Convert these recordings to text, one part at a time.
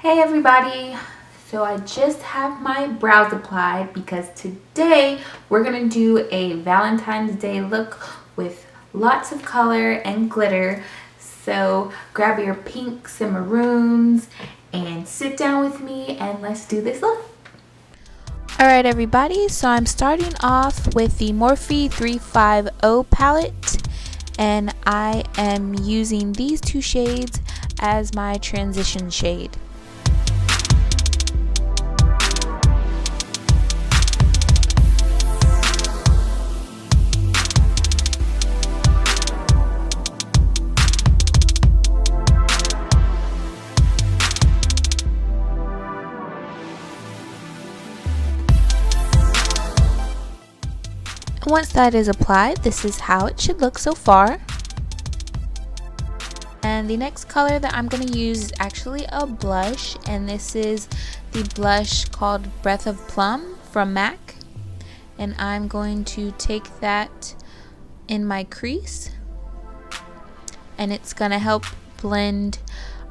Hey everybody! So I just have my brows applied because today we're going to do a Valentine's Day look with lots of color and glitter. So grab your pinks and maroons and sit down with me and let's do this look. Alright everybody, so I'm starting off with the Morphe 350 palette, and I am using these two shades as my transition shade. Once that is applied, this is how it should look so far. And the next color that I'm going to use is actually a blush, and this is the blush called Breath of Plum from MAC. And I'm going to take that in my crease, and it's going to help blend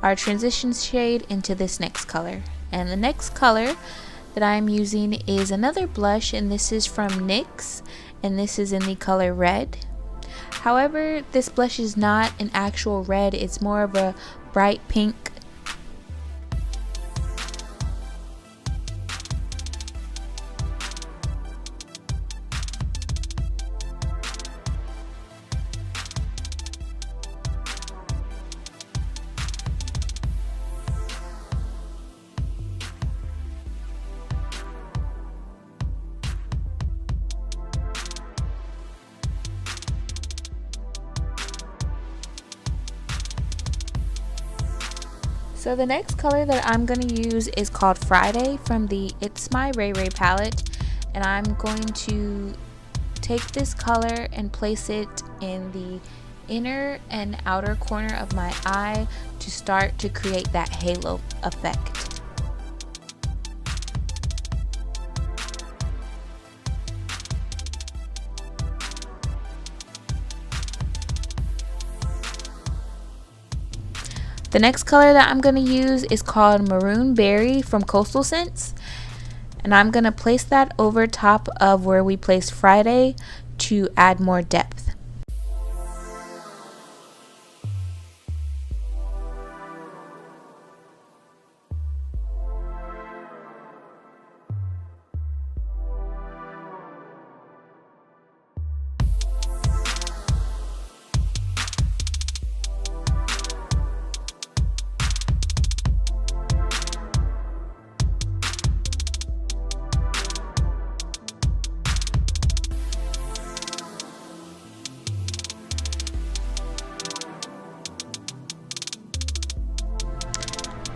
our transition shade into this next color. And the next color that I'm using is another blush, and this is from NYX, and this is in the color red. However, this blush is not an actual red, it's more of a bright pink. So the next color that I'm going to use is called Friday from the It's My Raye palette, and I'm going to take this color and place it in the inner and outer corner of my eye to start to create that halo effect. The next color that I'm going to use is called Maroon Berry from Costal, and I'm going to place that over top of where we placed Friday to add more depth.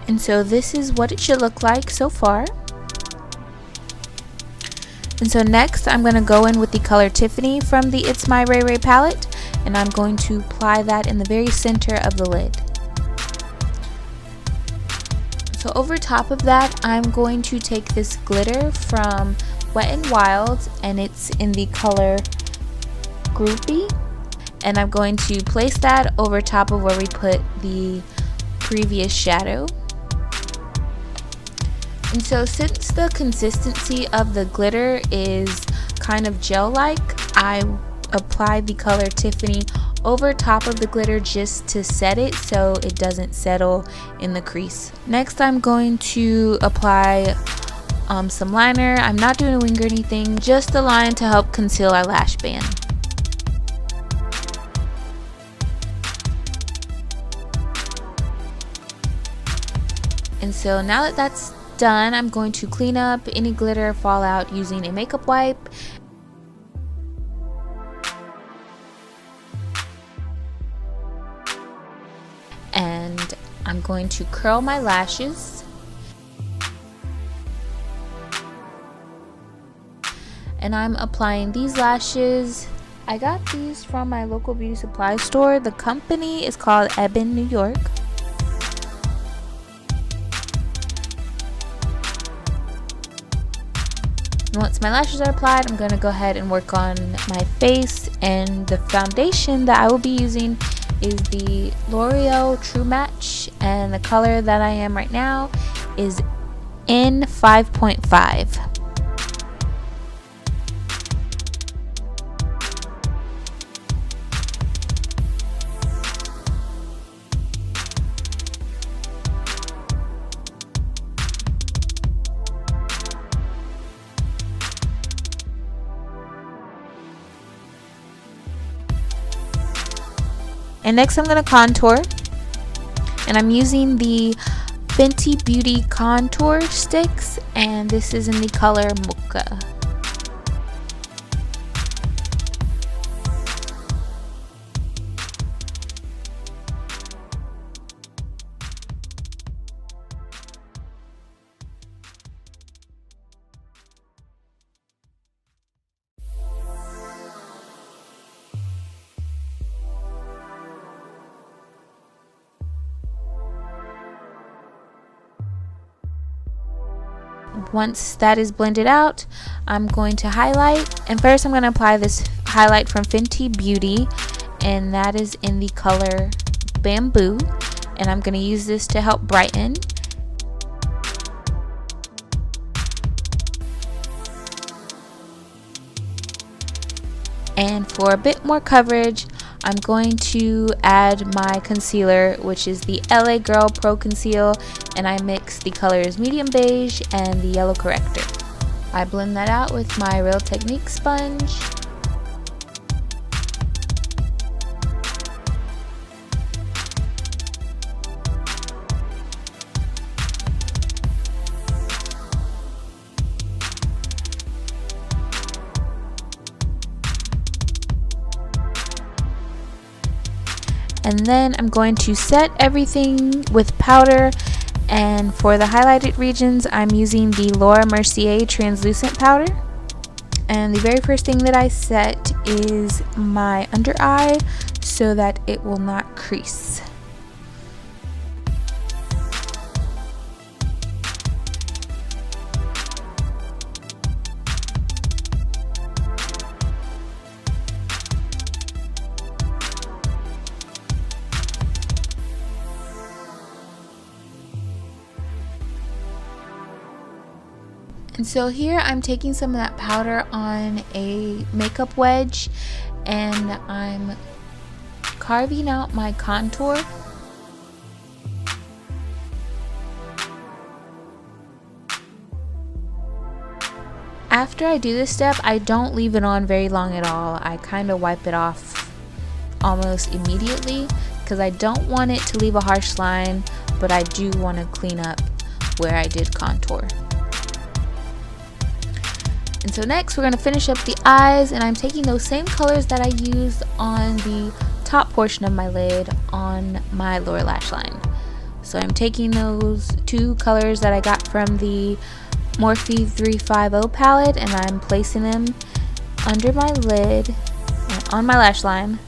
And so this is what it should look like so far. And so next I'm going to go in with the color Tiffany from the It's My Raye palette, and I'm going to apply that in the very center of the lid. So over top of that, I'm going to take this glitter from Wet n Wild, and it's in the color Groupie, and I'm going to place that over top of where we put the previous shadow. And so since the consistency of the glitter is kind of gel-like, I applied the color Tiffany over top of the glitter just to set it so it doesn't settle in the crease. Next I'm going to apply some liner. I'm not doing a wing or anything, just a line to help conceal our lash band. And so now that that's done, I'm going to clean up any glitter fallout using a makeup wipe. And I'm going to curl my lashes. And I'm applying these lashes. I got these from my local beauty supply store. The company is called EBIN, New York. Once my lashes are applied, I'm going to go ahead and work on my face, and the foundation that I will be using is the L'Oreal True Match, and the color that I am right now is in 5.5. And next I'm going to contour, and I'm using the Fenty Beauty contour sticks, and this is in the color Mocha. Once that is blended out, I'm going to highlight, and first I'm going to apply this highlight from Fenty Beauty, and that is in the color Bamboo, and I'm going to use this to help brighten. And for a bit more coverage, I'm going to add my concealer, which is the LA Girl Pro Conceal, and I mix the colors Medium Beige and the Yellow Corrector. I blend that out with my Real Technique sponge. And then I'm going to set everything with powder, and for the highlighted regions I'm using the Laura Mercier translucent powder. And the very first thing that I set is my under eye so that it will not crease. And so here I'm taking some of that powder on a makeup wedge, and I'm carving out my contour. After I do this step, I don't leave it on very long at all. I kind of wipe it off almost immediately because I don't want it to leave a harsh line, but I do want to clean up where I did contour. And so next we're going to finish up the eyes, and I'm taking those same colors that I used on the top portion of my lid on my lower lash line. So I'm taking those two colors that I got from the Morphe 350 palette, and I'm placing them under my lid and on my lash line.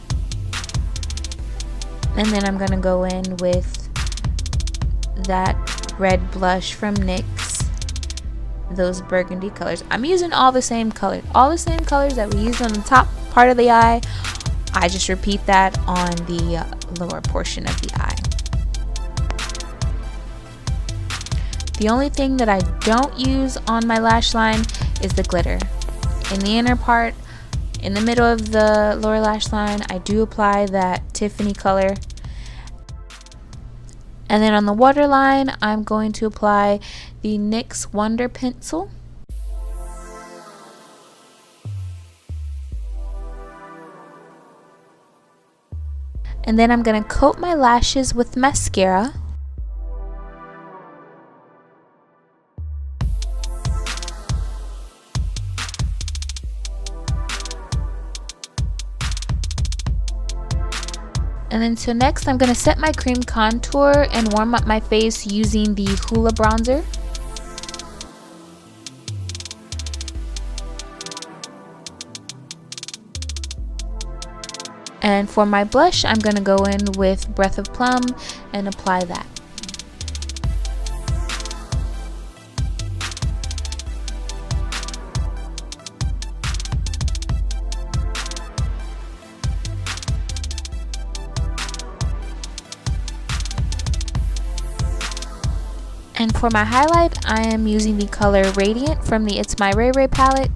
And then I'm going to go in with that red blush from NYX, those burgundy colors. I'm using all the same colors that we used on the top part of the eye. I just repeat that on the lower portion of the eye. The only thing that I don't use on my lash line is the glitter. In the inner part, in the middle of the lower lash line, I do apply that Tiffany color. And then on the waterline, I'm going to apply the NYX Wonder Pencil. And then I'm going to coat my lashes with mascara. And then so next I'm going to set my cream contour and warm up my face using the Hula bronzer. And for my blush, I'm going to go in with Breath of Plum and apply that. And for my highlight, I am using the color Rayedient from the It's My Raye palette.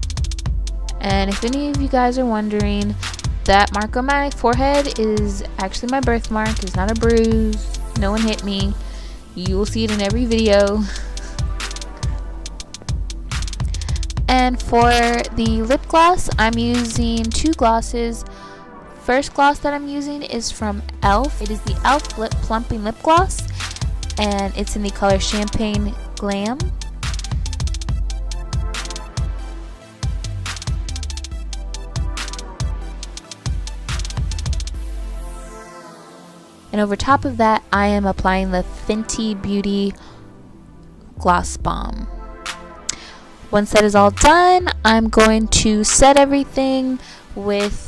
And if any of you guys are wondering, that mark on my forehead is actually my birthmark. It's not a bruise. No one hit me. You will see it in every video. And for the lip gloss, I'm using two glosses. First gloss that I'm using is from e.l.f. It is the e.l.f. Lip Plumping Lip Gloss, and it's in the color Champagne Glam. And over top of that, I am applying the Fenty Beauty Gloss Bomb. Once that is all done, I'm going to set everything with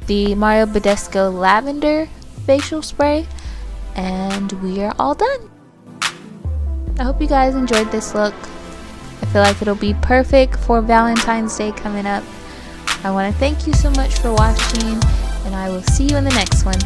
the Badescu Lavender facial spray, and we are all done. I hope you guys enjoyed this look. I feel like it'll be perfect for Valentine's Day coming up. I want to thank you so much for watching, and I will see you in the next one.